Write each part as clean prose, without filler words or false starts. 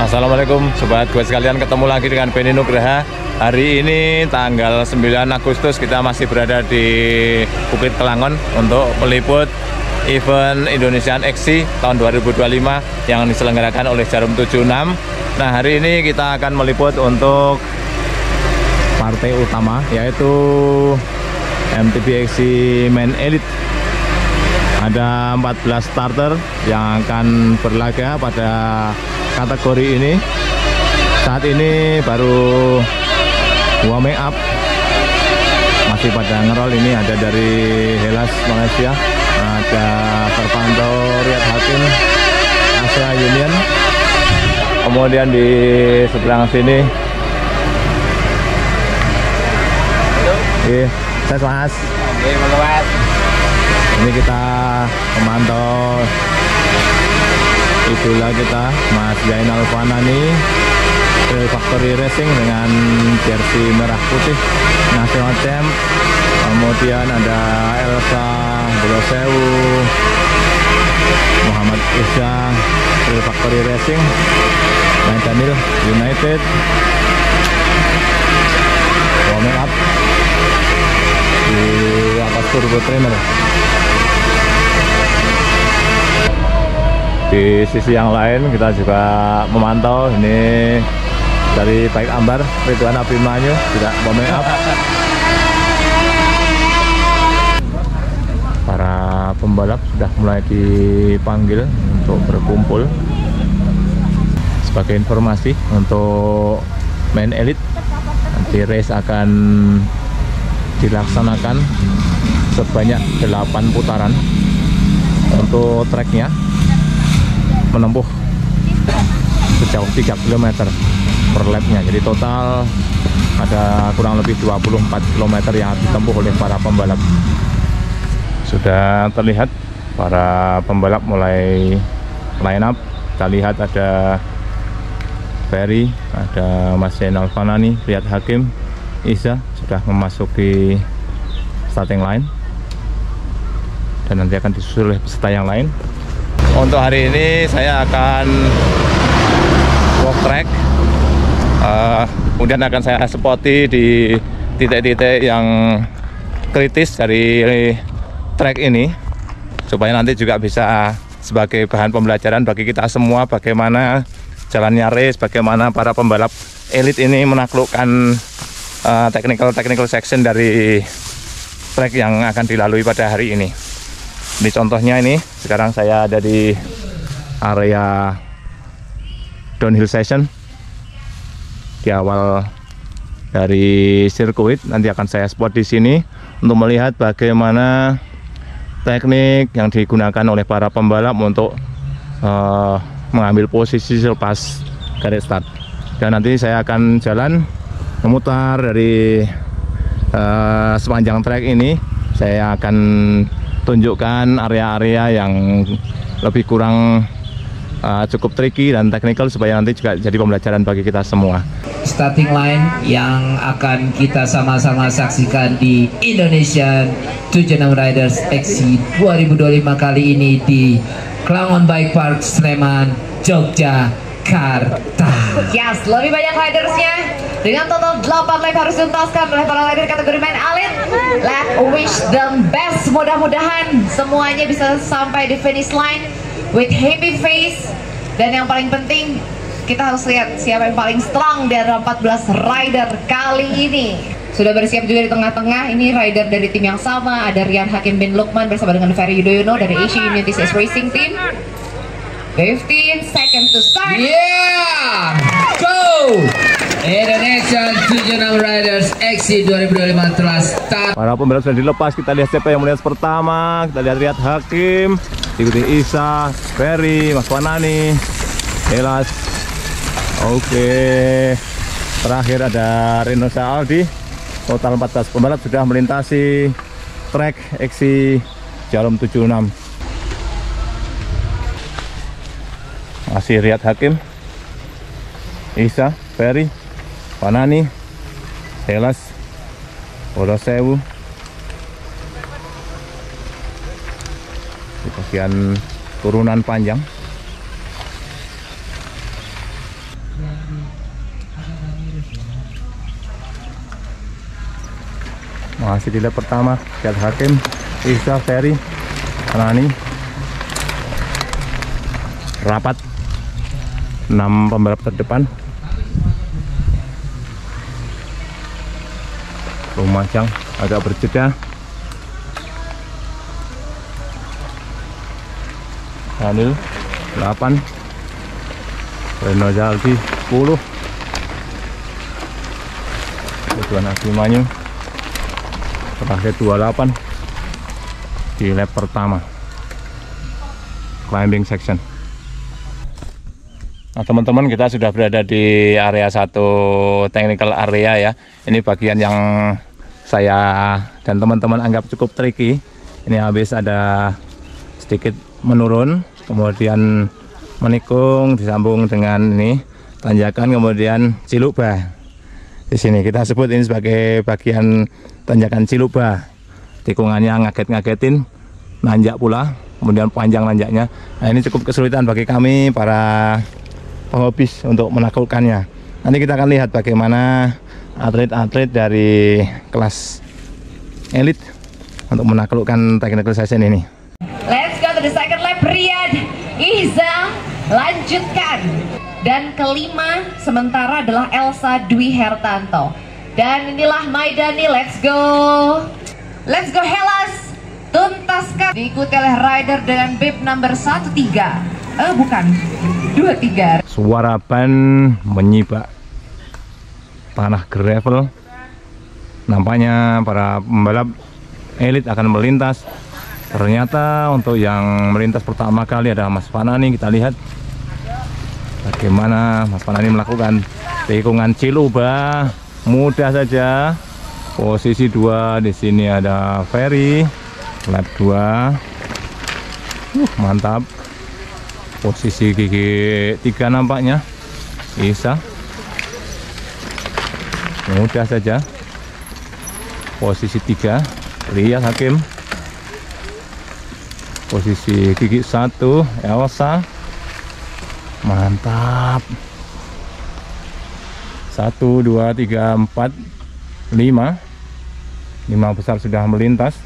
Assalamualaikum sobat gue sekalian, ketemu lagi dengan Benny Nugraha. Hari ini tanggal 9 Agustus kita masih berada di Bukit Kelangon untuk meliput event Indonesian XC tahun 2025 yang diselenggarakan oleh Jarum 76. Nah, hari ini kita akan meliput untuk partai utama, yaitu MTB XC Main Elite. Ada 14 starter yang akan berlaga pada kategori ini. Saat ini baru warming up, masih pada ngerol. Ini ada dari Hellas Malaysia, ada terpantau Riyad Hakim Asia Union. Kemudian di seberang sini saya Mas. Ini kita memantau idola kita, Mas Zainal Fanani, Trail Factory Racing dengan jersey merah putih National Champ. Kemudian ada Elsa Bolosewu, Muhammad Isya, Trail Factory Racing, dan Daniel United. Warming up di atas turbo trainer. Di sisi yang lain kita juga memantau ini dari Baik Ambar, Ridwan Abimanyu tidak warming up. Para pembalap sudah mulai dipanggil untuk berkumpul. Sebagai informasi untuk Main Elite, nanti race akan dilaksanakan sebanyak 8 putaran. Untuk treknya menempuh sejauh 3 km per lapnya, jadi total ada kurang lebih 24 km yang ditempuh oleh para pembalap. Sudah terlihat para pembalap mulai line up. Kita lihat ada Ferry, ada Mas Zainal Fanani, Riyad Hakim, Isa sudah memasuki starting line, dan nanti akan disusul oleh peserta yang lain. Untuk hari ini saya akan walk track, kemudian akan saya spoti di titik-titik yang kritis dari track ini, supaya nanti juga bisa sebagai bahan pembelajaran bagi kita semua bagaimana jalannya race, bagaimana para pembalap elit ini menaklukkan technical section dari track yang akan dilalui pada hari ini. Ini contohnya, ini sekarang saya ada di area downhill session di awal dari sirkuit. Nanti akan saya spot di sini untuk melihat bagaimana teknik yang digunakan oleh para pembalap untuk mengambil posisi selepas garis start. Dan nanti saya akan jalan memutar dari sepanjang trek ini. Saya akan tunjukkan area-area yang lebih kurang cukup tricky dan technical, supaya nanti juga jadi pembelajaran bagi kita semua. Starting line yang akan kita sama-sama saksikan di Indonesian 76 Riders XC 2025 kali ini di Kelangon Bike Park, Sleman, Yogyakarta. Yes, lebih banyak ridersnya. Dengan total 8 lap harus dituntaskan oleh para rider kategori Main Elite. Let's wish them best. Mudah-mudahan semuanya bisa sampai di finish line with happy face. Dan yang paling penting, kita harus lihat siapa yang paling strong dari 14 rider kali ini. Sudah bersiap juga di tengah-tengah. Ini rider dari tim yang sama. Ada Riyad Hakim bin Lukman bersama dengan Ferry Yudhoyono dari Asia Union TCS Racing Team. 15 seconds to start. Yeah! Go! Indonesian 76 Riders XC 2025 telah start. Para pembalap sudah dilepas. Kita lihat siapa yang melihat pertama. Kita lihat Riyad Hakim, diikuti Isa, Ferry, Mas Fanani, Hellas. Oke. Terakhir ada Renosa Aldi. Total 14 pembalap sudah melintasi trek XC Jarum 76. Masih Riyad Hakim, Isa, Ferry, Fanani, Hellas, Bolosewu. Di bagian turunan panjang. Masih di lap pertama, Kiat Hakim, Isa, Ferry, Anani. Rapat 6 pembalap terdepan. Lumajang agak berjeda. Daniel 8, Reno Zaldi 10, Ridwan Abimanyu terakhir 28 di lap pertama climbing section. Nah teman-teman, kita sudah berada di area 1 technical area ya. Ini bagian yang saya dan teman-teman anggap cukup tricky. Ini habis ada sedikit menurun, kemudian menikung, disambung dengan ini tanjakan, kemudian Cilukba. Di sini kita sebut ini sebagai bagian tanjakan Cilukba. Tikungannya ngaget-ngagetin, nanjak pula, kemudian panjang nanjaknya. Nah ini cukup kesulitan bagi kami para pengobis untuk menaklukkannya. Nanti kita akan lihat bagaimana atlet-atlet dari kelas elit untuk menaklukkan technical session ini. Let's go to the second lap. Riyad Ihza lanjutkan. Dan kelima sementara adalah Elsa Dwi Hertanto. Dan inilah Maidani. Let's go. Let's go Hellas. Tuntaskan. Diikuti oleh rider dengan bib number 13. Bukan 23. Suara ban menyibak tanah gravel. Nampaknya para pembalap elit akan melintas. Ternyata untuk yang melintas pertama kali adalah Mas Fanani. Kita lihat bagaimana Mas Fanani melakukan tikungan Cilukba. Mudah saja. Posisi 2 di sini ada Ferry. Lap 2. Mantap. Posisi gigi 3 nampaknya Isa. Mudah saja. Posisi 3 Riyad Hakim. Posisi gigi 1 Elsa. Mantap. 1, 2, 3, 4, 5. 5 besar sudah melintas.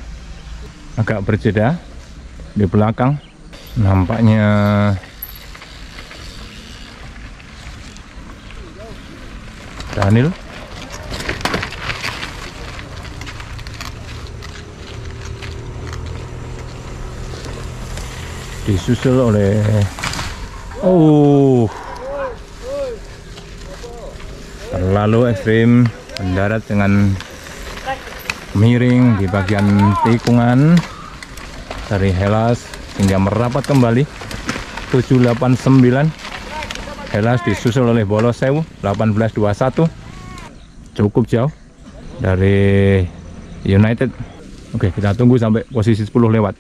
Agak berjeda di belakang. Nampaknya Daniel. Disusul oleh terlalu ekstrim, mendarat dengan miring di bagian tikungan dari Hellas hingga merapat kembali. 789. Hellas disusul oleh Bolosewu 1821. Cukup jauh dari United. Oke, kita tunggu sampai posisi 10 lewat.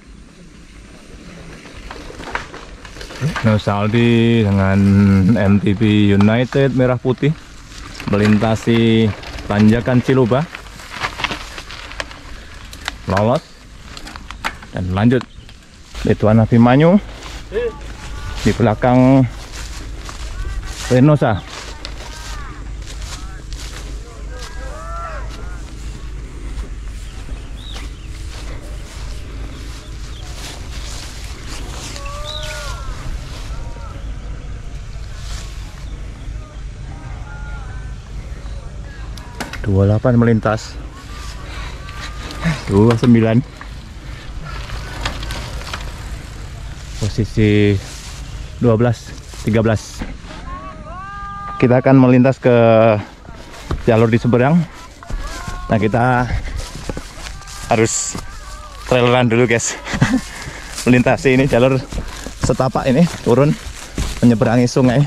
Nosaldi dengan MTB United merah putih melintasi tanjakan Cilukba, lolos dan lanjut. Ridwan Abimanyu di belakang Renosa. (28) melintas 29. Posisi 12, 13. Kita akan melintas ke jalur di seberang. Nah, kita harus traileran dulu, guys. Melintasi ini jalur setapak ini, turun menyeberangi sungai.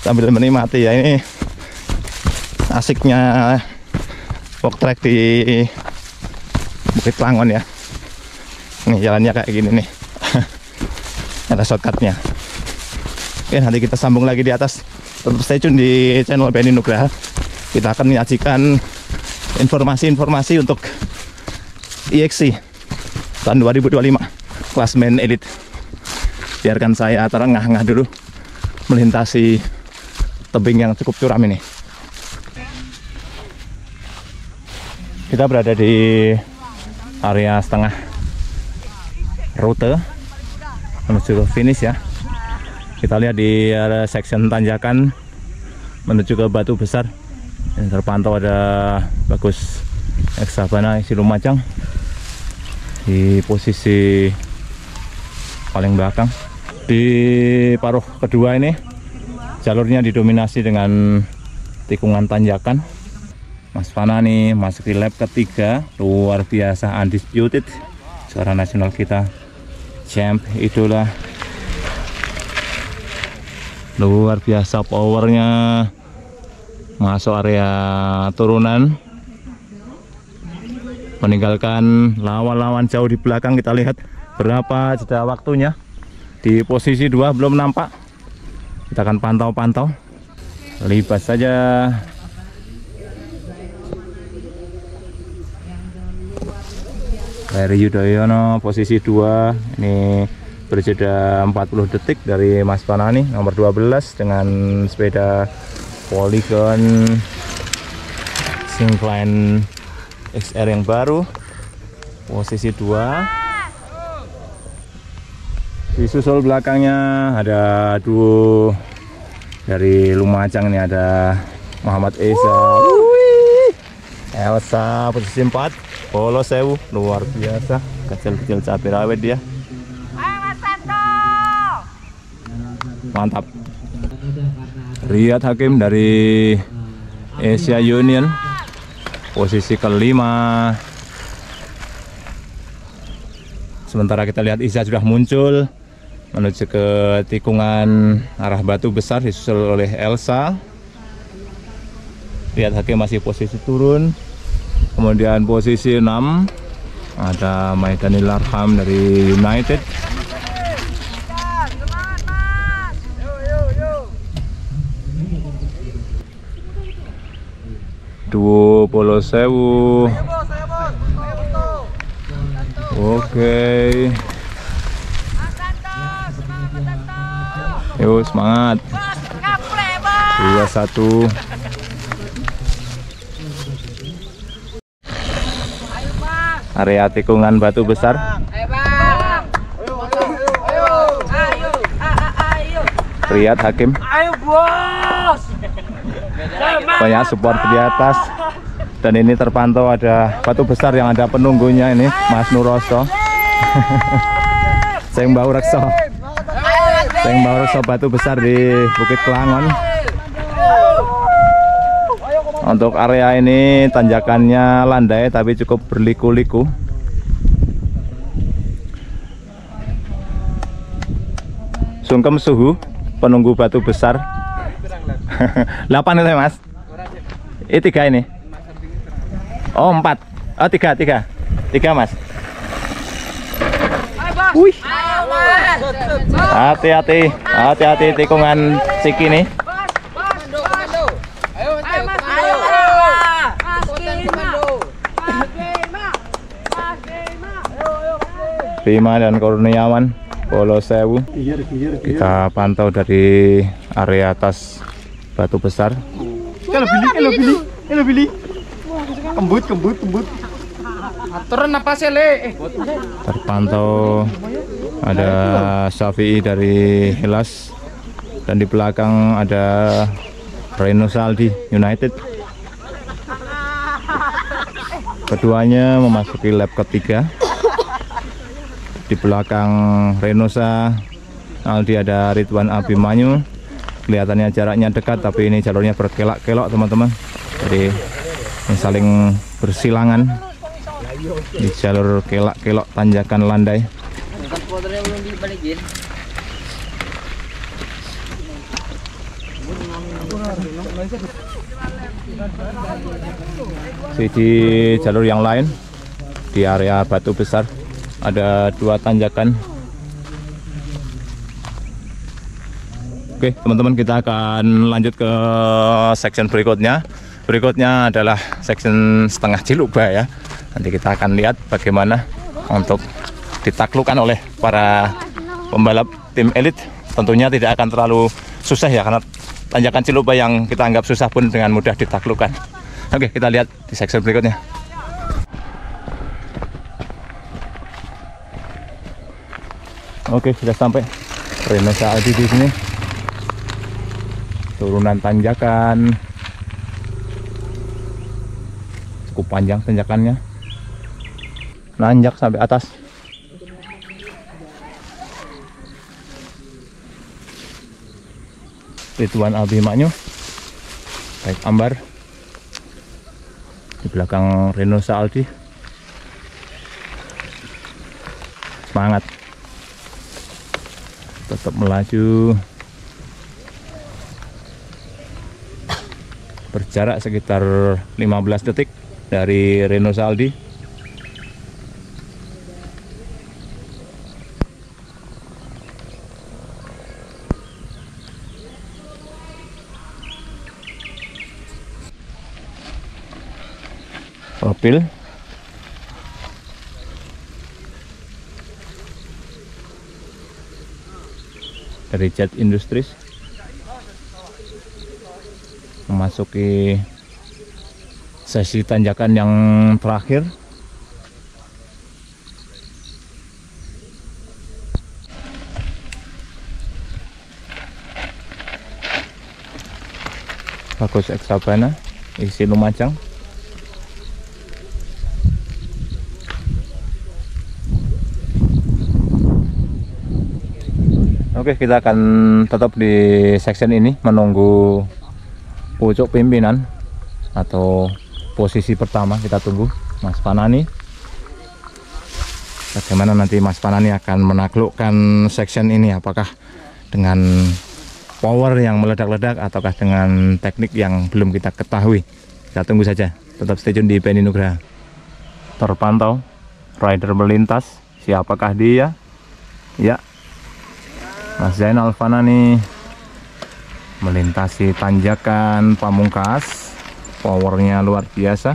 Sambil menikmati ya, ini asiknya walk track di Bukit Klangon ya. Nih jalannya kayak gini nih. Ada shortcutnya. Oke, nanti kita sambung lagi di atas. Tetap stay tune di channel Benny Nugraha. Kita akan menyajikan informasi-informasi untuk EXC tahun 2025 klasmen elite. Biarkan saya terengah-engah dulu melintasi tebing yang cukup curam ini. Kita berada di area setengah rute menuju ke finish ya. Kita lihat di area section tanjakan menuju ke Batu Besar. Yang terpantau ada Bagus Eksahabana isi Lumajang di posisi paling belakang. Di paruh kedua ini jalurnya didominasi dengan tikungan tanjakan. Mas Fana nih masuk di lap ketiga, luar biasa, undisputed juara nasional kita, champ, idola, luar biasa powernya, masuk area turunan, meninggalkan lawan-lawan jauh di belakang. Kita lihat berapa jeda waktunya. Di posisi 2 belum nampak. Kita akan pantau-pantau. Libas saja. Heri Yudhoyono posisi 2. Ini berjeda 40 detik dari Mas Fanani nomor 12 dengan sepeda Polygon Syncline XR yang baru, posisi 2. Disusul belakangnya ada duo dari Lumajang, ini ada Muhammad Esa, Elsa posisi 4, Polo Sewu, luar biasa, kecil-kecil cabai rawit dia. Mantap. Riyad Hakim dari Asia Union posisi kelima. Sementara kita lihat Iza sudah muncul menuju ke tikungan arah Batu Besar, disusul oleh Elsa. Riyad Hakim masih posisi turun. Kemudian posisi 6 ada Maidanil Arham dari United. Duo Polo Sewu. Oke. Yuk semangat. 2-1. Area tikungan Batu Besar. Riyad Hakim. Ayo bos. Banyak support di atas. Dan ini terpantau ada Batu Besar yang ada penunggunya ini, Mas Nuroso. Seng Bau Rekso. Seng Bau Rekso Batu Besar di Bukit Kelangon. Untuk area ini tanjakannya landai tapi cukup berliku-liku. Sungkem suhu penunggu Batu Besar. 8 itu ya Mas? Ini 3 ini. Oh 4. Oh 3 Mas. Wih. Hati-hati tikungan Ciki nih. Bima dan Kurniawan Polo Sewu. Kita pantau dari area atas Batu Besar. Kalau beli. Kembut. Turun apa sih le? Terpantau ada Syafi'i dari Hellas dan di belakang ada Reno Saldi United. Keduanya memasuki lap ketiga. Di belakang Renosa Aldi ada Ridwan Abimanyu. Kelihatannya jaraknya dekat tapi ini jalurnya berkelak-kelok teman-teman. Jadi ini saling bersilangan di jalur kelak-kelok tanjakan landai. Di jalur yang lain di area Batu Besar ada 2 tanjakan. Oke teman-teman, kita akan lanjut ke section berikutnya. Berikutnya adalah section setengah Ciluba ya. Nanti kita akan lihat bagaimana untuk ditaklukkan oleh para pembalap tim elit. Tentunya tidak akan terlalu susah ya, karena tanjakan Ciluba yang kita anggap susah pun dengan mudah ditaklukkan. Oke, kita lihat di section berikutnya. Oke, sudah sampai Renault Aldi di sini. Turunan tanjakan, cukup panjang tanjakannya, nanjak sampai atas. Ridwan Abimanyu, baik ambar di belakang Renault Aldi. Semangat, tetap melaju. Berjarak sekitar 15 detik dari Renault Aldi. Profil dari Jet Industries memasuki sesi tanjakan yang terakhir. Bagus Exabana, isi Lumajang. Oke, kita akan tetap di section ini menunggu pucuk pimpinan atau posisi pertama. Kita tunggu Mas Panani. Bagaimana nanti Mas Panani akan menaklukkan section ini, apakah dengan power yang meledak-ledak ataukah dengan teknik yang belum kita ketahui. Kita tunggu saja, tetap stay tune di Penny Nugraha. Terpantau rider melintas, siapakah dia? Ya, Mas Zainal Fanani melintasi tanjakan pamungkas, powernya luar biasa.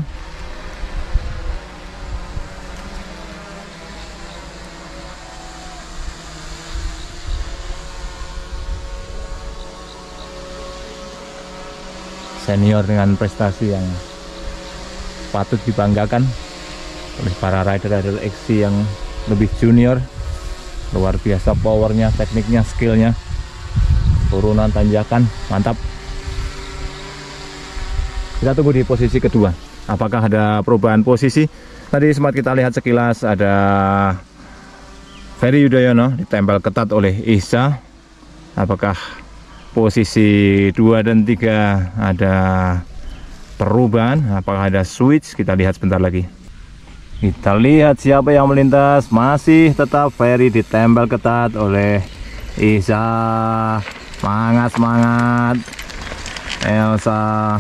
Senior dengan prestasi yang patut dibanggakan oleh para rider-rider XC yang lebih junior. Luar biasa powernya, tekniknya, skillnya. Turunan tanjakan, mantap. Kita tunggu di posisi kedua. Apakah ada perubahan posisi? Tadi sempat kita lihat sekilas ada Ferry Yudhoyono ditempel ketat oleh Isa. Apakah posisi 2 dan 3 ada perubahan? Apakah ada switch? Kita lihat sebentar lagi. Kita lihat siapa yang melintas. Masih tetap Ferry ditempel ketat oleh Isa. Semangat. Elsa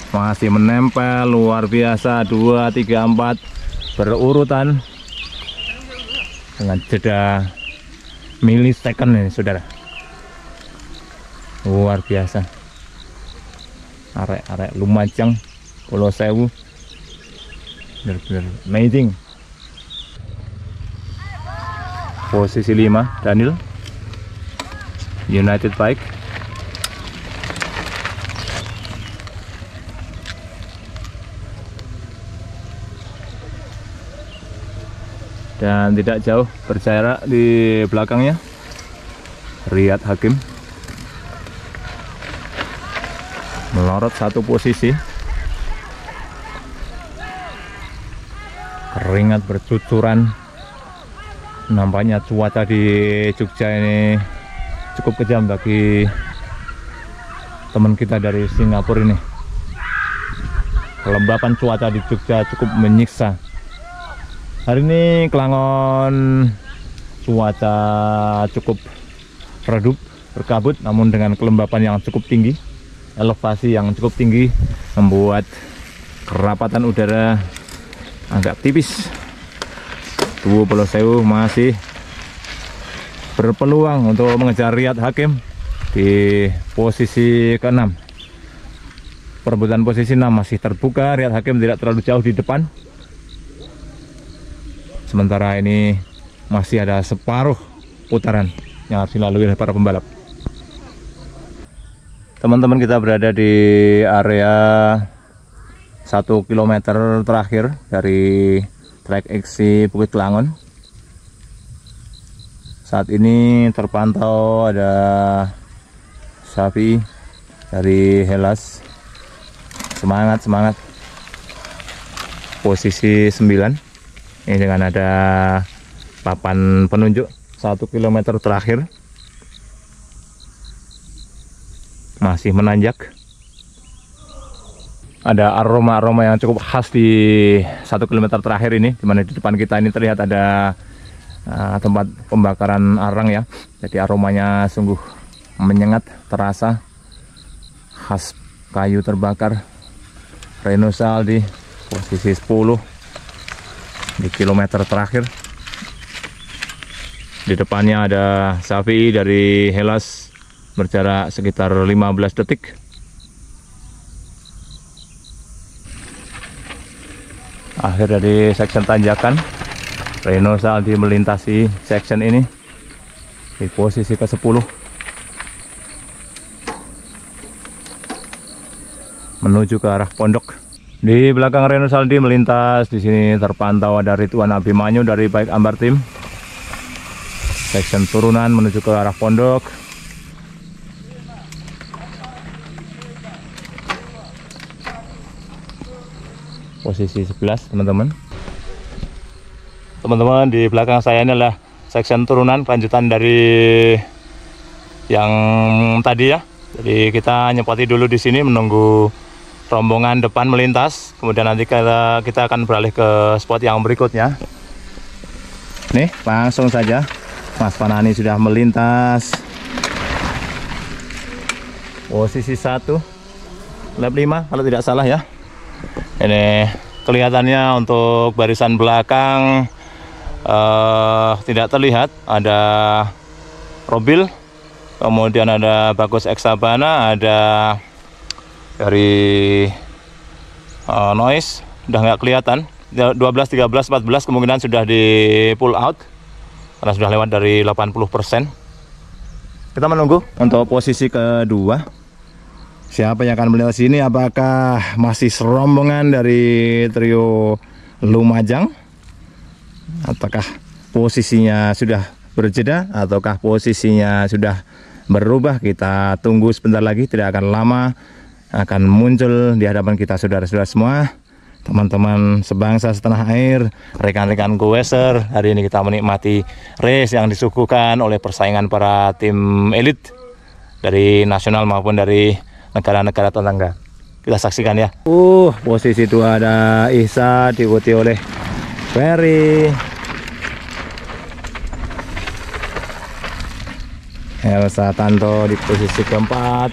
masih menempel, luar biasa. 2, 3, 4 berurutan dengan jeda milisecond ini, saudara. Luar biasa. Arek-arek Lumajang, Pulau Sewu, benar-benar amazing. Posisi 5 Daniel, United Bike. Dan tidak jauh berjarak di belakangnya Riyad Hakim, melorot 1 posisi. Keringat bercucuran. Nampaknya cuaca di Jogja ini cukup kejam bagi teman kita dari Singapura ini. Kelembapan cuaca di Jogja cukup menyiksa. Hari ini Kelangon cuaca cukup redup, berkabut, namun dengan kelembapan yang cukup tinggi, elevasi yang cukup tinggi, membuat kerapatan udara agak tipis. Pulau Sewu masih berpeluang untuk mengejar Riyad Hakim di posisi ke-6. Perebutan posisi 6 masih terbuka, Riyad Hakim tidak terlalu jauh di depan. Sementara ini masih ada separuh putaran yang harus dilalui oleh para pembalap. Teman-teman, kita berada di area 1 km terakhir dari trek XC Bukit Kelangon. Saat ini terpantau ada Safi dari Hellas. Semangat, semangat. Posisi 9. Ini dengan ada papan penunjuk 1 km terakhir. Masih menanjak. Ada aroma-aroma yang cukup khas di 1 km terakhir ini, dimana di depan kita ini terlihat ada tempat pembakaran arang ya. Jadi aromanya sungguh menyengat, terasa khas kayu terbakar. Reno Saldi posisi 10 di kilometer terakhir. Di depannya ada Safi dari Hellas berjarak sekitar 15 detik. Akhir dari section tanjakan, Reno Saldi melintasi section ini di posisi ke-10 menuju ke arah pondok. Di belakang Reno Saldi melintas, di sini terpantau ada Ridwan Abimanyu dari Bike Ambar Team. Section turunan menuju ke arah pondok. Posisi 11 teman-teman. Teman-teman, di belakang saya ini adalah section turunan lanjutan dari yang tadi ya. Jadi kita nyempati dulu di sini menunggu rombongan depan melintas. Kemudian nanti kita akan beralih ke spot yang berikutnya. Nih, langsung saja Mas Fanani sudah melintas. Posisi 1 lap 5 kalau tidak salah ya. Ini kelihatannya untuk barisan belakang tidak terlihat. Ada Robil, kemudian ada Bagus Eksabana, ada dari Noise, udah nggak kelihatan. 12, 13, 14 kemungkinan sudah di pull out karena sudah lewat dari 80%. Kita menunggu untuk posisi kedua. Siapa yang akan melihat sini? Apakah masih serombongan dari trio Lumajang? Ataukah posisinya sudah berjeda? Ataukah posisinya sudah berubah? Kita tunggu sebentar lagi, tidak akan lama akan muncul di hadapan kita saudara-saudara semua. Teman-teman sebangsa setanah air, rekan-rekan go-racer, hari ini kita menikmati race yang disuguhkan oleh persaingan para tim elit dari nasional maupun dari negara-negara tetangga. Kita saksikan ya. Posisi 2 ada Ihsa diikuti oleh Ferry, Elsa Tanto di posisi keempat,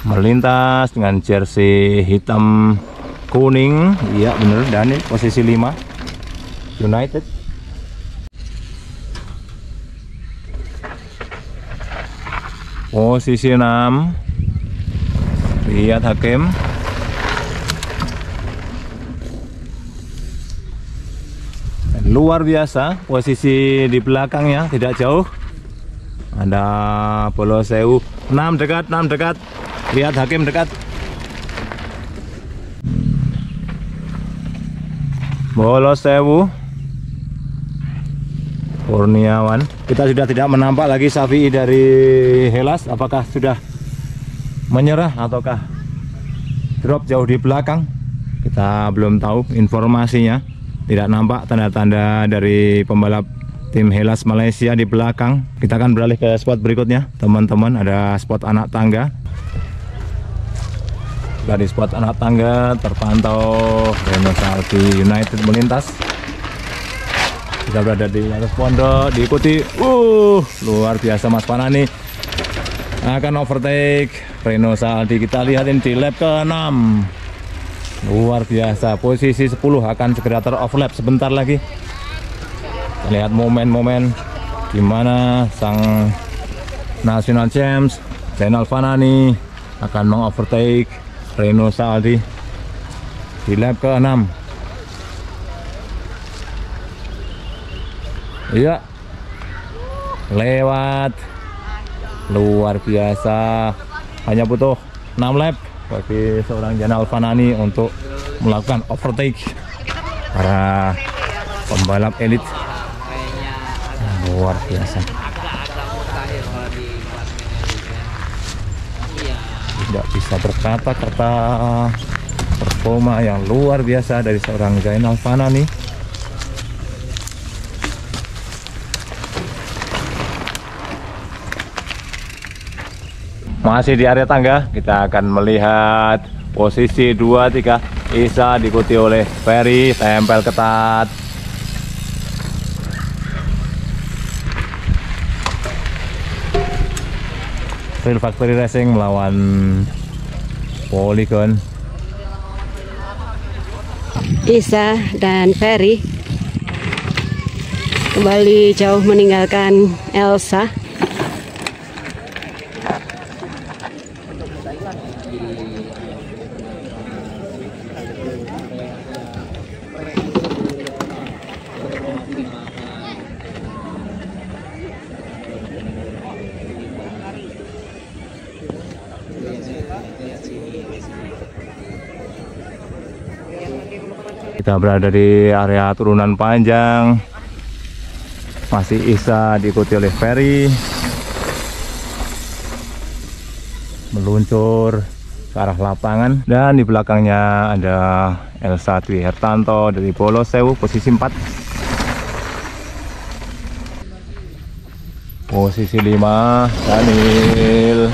melintas dengan jersey hitam kuning, iya bener. Dan ini posisi 5 United. Posisi 6 lihat Hakim. Luar biasa posisi di belakangnya, tidak jauh. Ada Bolosewu 6 dekat. Lihat Hakim dekat. Bolosewu, Kurniawan. Kita sudah tidak menampak lagi Safi dari Hellas. Apakah sudah menyerah ataukah drop jauh di belakang? Kita belum tahu informasinya. Tidak nampak tanda-tanda dari pembalap tim Hellas Malaysia di belakang. Kita akan beralih ke spot berikutnya, teman-teman. Ada spot anak tangga. Dari spot anak tangga terpantau Reno Saldi United melintas. Kita berada di atas pondok, diikuti luar biasa Mas Fanani akan overtake Reno Saldi. Kita lihat ini di lap ke-6. Luar biasa, posisi 10 akan segera ter-overlap sebentar lagi. Kita lihat momen-momen di mana sang National Champs Zainal Fanani akan mengovertake Reno Saldi di lap ke-6. Iya, lewat, luar biasa. Hanya butuh 6 lap bagi seorang Zainal Fanani untuk melakukan overtake para pembalap elit luar biasa. Tidak bisa berkata-kata performa yang luar biasa dari seorang Zainal Fanani. Masih di area tangga, kita akan melihat posisi 2-3. Isa diikuti oleh Ferry, tempel ketat. Real Factory Racing melawan Polygon. Isa dan Ferry kembali jauh meninggalkan Elsa. Kita berada di area turunan panjang. Masih Isa diikuti oleh Ferry. Meluncur ke arah lapangan. Dan di belakangnya ada Elsa Dwi Hertanto dari Bolo Sewu, posisi 4. Posisi 5, Daniel.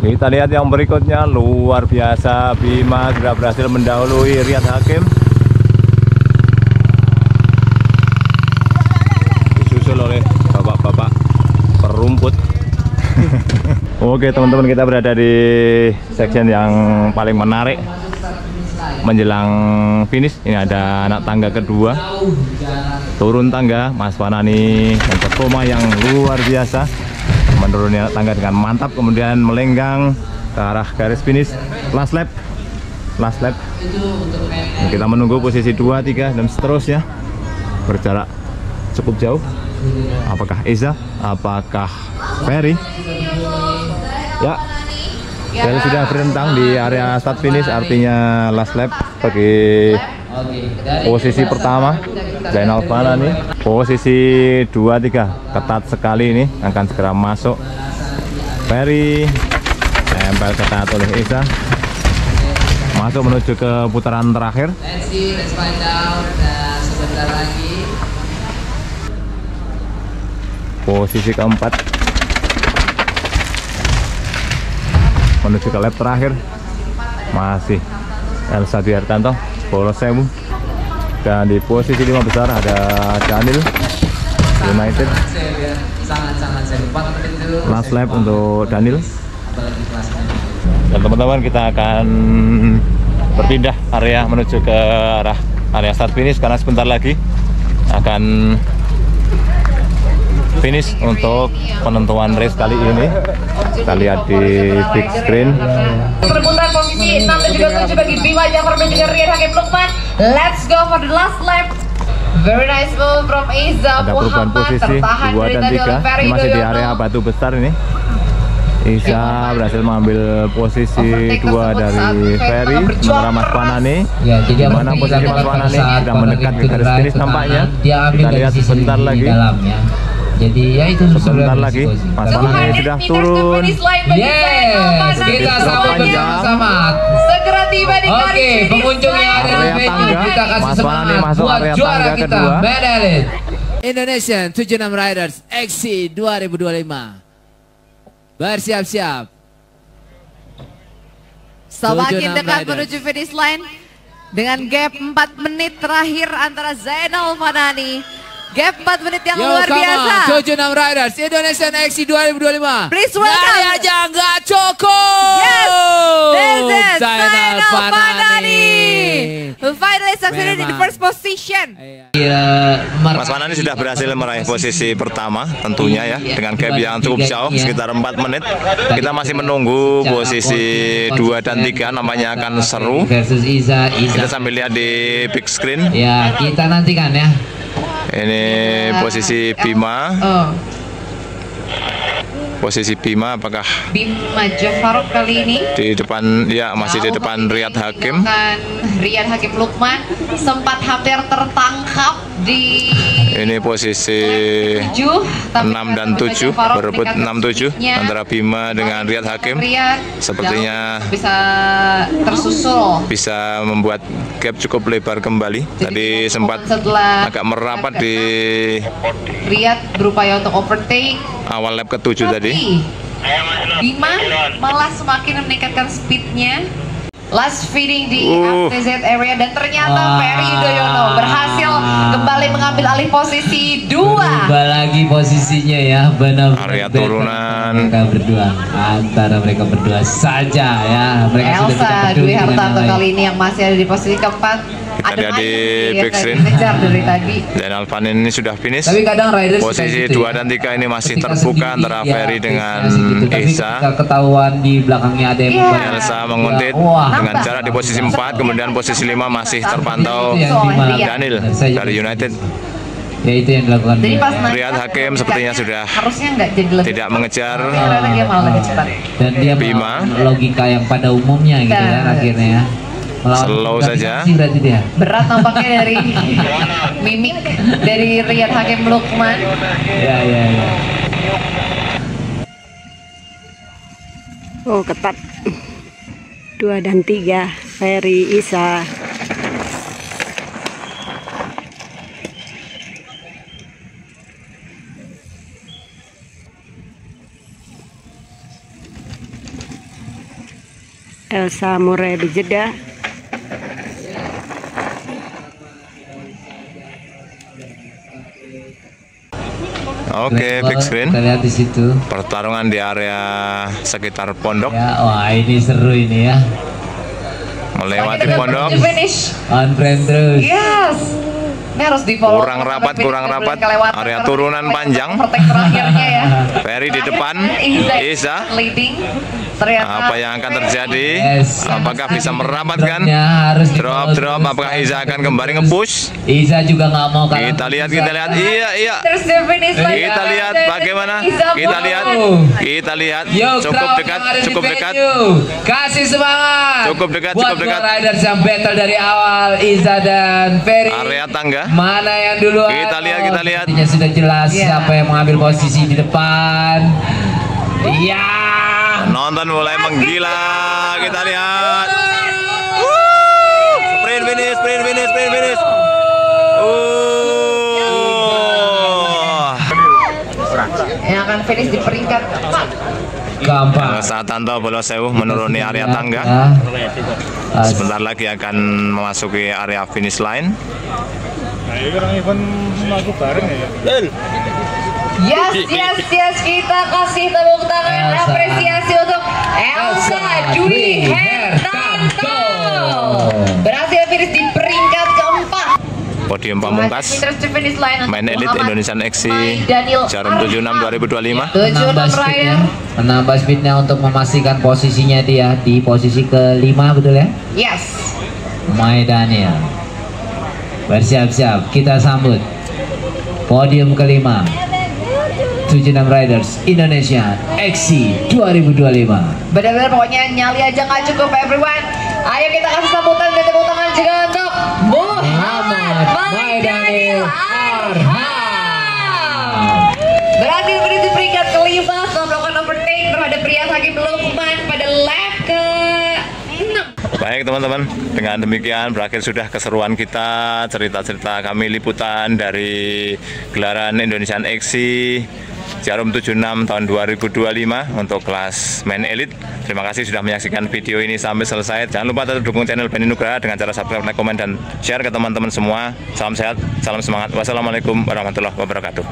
Kita lihat yang berikutnya, luar biasa. Bima sudah berhasil mendahului Riyad Hakim. Oleh bapak-bapak perumput. Oke teman-teman, kita berada di section yang paling menarik menjelang finish. Ini ada anak tangga kedua, turun tangga Mas Fanani dan performa yang luar biasa, menuruni anak tangga dengan mantap, kemudian melenggang ke arah garis finish. Last lap. Kita menunggu posisi 2, 3 dan seterusnya, berjarak cukup jauh. Apakah Isa? Apakah Ferry? Ya, Ferry sudah berentang di area start finish, artinya last lap bagi posisi pertama Zainal Fanani. Posisi 2, 3 ketat sekali, ini akan segera masuk. Ferry tempel ketat oleh Isa, masuk menuju ke putaran terakhir. Let's find out. Sebentar lagi. Posisi keempat menuju ke lap terakhir, masih Elsa Dwi Hertanto, Bolo Sewu. Dan di posisi 5 besar ada Daniel United. Last lap untuk Daniel. Dan teman-teman, kita akan berpindah area menuju ke arah area start finish karena sebentar lagi akan finish untuk penentuan race kali ini. Kita lihat di big screen. Perebutan posisi 6 dan juga 7 bagi Bima Jafar dan juga Riyad Hakim Lukman. Let's go for the last lap. Very nice move from Iza Ada perubahan posisi 2 dan 3. Ini masih di area batu besar ini. Isa berhasil mengambil posisi 2 dari Ferry, sementara Mas Fanani. Ya, jadi mana posisi Mas Fanani sudah mendekat ke garis finish tampaknya. Kita lihat sebentar lagi. Jadi ya itu sebentar lagi Mas Fanani sudah turun. Yes, kita sambut bersama-sama. Segera tiba di garis finish. Pengunjung yang ada di venue, kita kasih semangat buat juara kita, medali Indonesian 76 Riders XC 2025. Bersiap-siap. Semakin dekat menuju finish line dengan gap 4 menit terakhir antara Zainal Fanani. Gap 4 menit yang luar biasa. 76 Riders Indonesian XC 2025. Please welcome. Nari aja nggak cukup. Yes, this is Zainal Fanani. Finally succeeded in the first position. Mas Fanani sudah berhasil meraih posisi pertama tentunya ya, dengan gap yang cukup jauh sekitar 4 menit. Kita masih menunggu posisi 2 dan 3, namanya akan seru. Kita sambil lihat di big screen. Ya, kita nantikan ya. Ini posisi Bima. Posisi Bima apakah Bima Jafar kali ini di depan? Ya, masih di depan Riyad Hakim. Riyad Hakim Lukman sempat hampir tertangkap di Ini posisi 6 dan 7, berebut 6-7 antara Bima dengan Riyad Hakim. Sepertinya bisa tersusul. Bisa membuat gap cukup lebar kembali. Tadi sempat agak merapat di Riyad berupaya untuk overtake. awal lap ke-7 tadi. Bima malah semakin meningkatkan speednya. Last feeding di FTZ area dan ternyata Ferry Yudhoyono berhasil kembali mengambil alih posisi 2. Berubah lagi posisinya ya, benar. Area turunan antara mereka berdua saja ya. Mereka sudah Elsa tidak peduli Dwi dengan Hartanto yang lain. kali ini yang masih ada di posisi keempat. Kita lihat di backstreet. Ngejar dari tadi. Dan Alvan ini sudah finish. Tapi kadang riders Posisi kayak gitu 2 dan 3 ini masih Ketika terbuka sendiri, antara ya, Ferry dengan gitu. Tapi Esa. ketika ketahuan di belakangnya ada yang membantu, Elsa menguntit wah, dengan jarak di posisi 4, kemudian posisi 5 masih terpantau yang dimana- Daniel dari United. ya itu yang dilakukan. Jadi pas naik Riyad Hakim sepertinya sudah harusnya nggak jadi lebih tidak mengejar cepat. Ternyata dia malah lebih cepat. Dan dia Bima. melawan logika yang pada umumnya gitu kan akhirnya ya. Melawan Slow saja. gravitasi berarti dia. Berat nampaknya dari mimik dari Riyad Hakim Lukman. Ya. Oh ketat. 2 dan 3 Ferry Isa. Elsa Murray di Jeddah. Oke, big screen. Kita lihat di situ. Pertarungan di area sekitar pondok, Ya, wah ini seru ini ya. melewati Kita pondok. menuju finish. On brand terus. Yes. Ini harus di follow. Kurang rapat, area turunan panjang. Protek terakhirnya ya. Ferry di depan, Isa. Leading. Ternyata Apa yang akan terjadi? Yes. Apakah bisa merapatkan? Harus Drop. Apakah Iza akan kembali nge-push? Iza juga nggak mau kalah. Kita lihat. Iya. Terus di finish line. Kita lihat bagaimana. Kita lihat. Yo, Cukup crowd dekat, yang ada di cukup dekat. venue. Kasih semangat. Cukup dekat, Buat cukup dekat. dua riders yang battle dari awal, Iza dan Ferry. Area tangga. Mana yang duluan? Kita lihat. Intinya sudah jelas Iya. siapa yang mengambil posisi di depan. Iya. Nonton mulai menggila. Kita lihat. Sprint finish. Yang akan finish di peringkat 4. Gampang. Saat Tanto Bolosewu menuruni area tangga. Sebentar lagi akan memasuki area finish line. Yes, kita kasih tepuk tangan Elsa. apresiasi untuk Elsa Dwi Hartanto. Berhasil finish di peringkat keempat. Podium pamungkas main elit Indonesian XC Jarum 76 2025. 76 rider. Menambah speednya untuk memastikan posisinya dia di posisi kelima, betul ya? Yes. Mai Daniel bersiap-siap, kita sambut podium kelima 76 Riders Indonesia XC 2025. Benar-benar pokoknya nyali aja nggak cukup everyone. Ayo kita kasih sambutan dan tepuk tangan juga untuk Muhammad Mai Daniel Arham. Berhasil finish di peringkat kelima setelah melakukan overtake terhadap Riyad Hakim Lukman pada lap ke-6. Baik teman-teman, dengan demikian berakhir sudah keseruan kita, cerita-cerita kami liputan dari gelaran Indonesian XC Jarum 76 tahun 2025 untuk kelas main elite. Terima kasih sudah menyaksikan video ini sampai selesai. Jangan lupa tetap dukung channel Benny Nugraha dengan cara subscribe, like, komen, dan share ke teman-teman semua. Salam sehat, salam semangat. Wassalamualaikum warahmatullahi wabarakatuh.